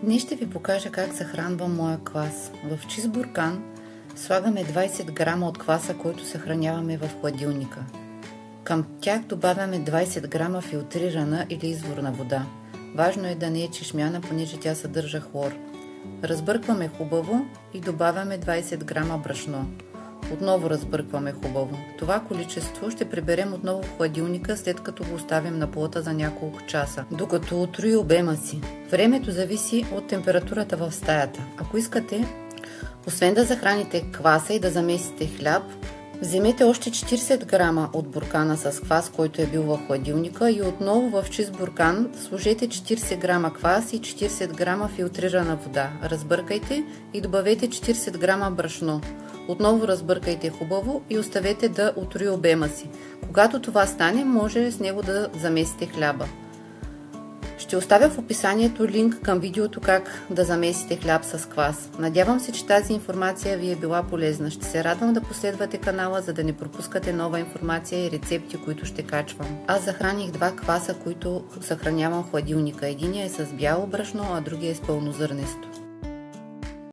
Днес ще ви покажа как съхранвам моя квас. В чист буркан слагаме 20 грама от кваса, който съхраняваме в хладилника. Към тях добавяме 20 грама филтрирана или изворна вода. Важно е да не е чешмяна, понеже тя съдържа хлор. Разбъркваме хубаво и добавяме 20 грама брашно. Отново разбъркваме хубаво. Това количество ще приберем отново в хладилника, след като го оставим на плота за няколко часа, докато отрои обема си. Времето зависи от температурата в стаята. Ако искате, освен да захраните кваса и да замесите хляб, вземете още 40 грама от буркана с квас, който е бил в хладилника, и отново в чист буркан сложете 40 грама квас и 40 грама филтрирана вода. Разбъркайте и добавете 40 грама брашно. Отново разбъркайте хубаво и оставете да отрои обема си. Когато това стане, може с него да замесите хляба. Ще оставя в описанието линк към видеото как да замесите хляб с квас. Надявам се, че тази информация ви е била полезна. Ще се радвам да последвате канала, за да не пропускате нова информация и рецепти, които ще качвам. Аз захраних два кваса, които съхранявам в хладилника. Единият е с бяло брашно, а другия е с пълнозърнесто.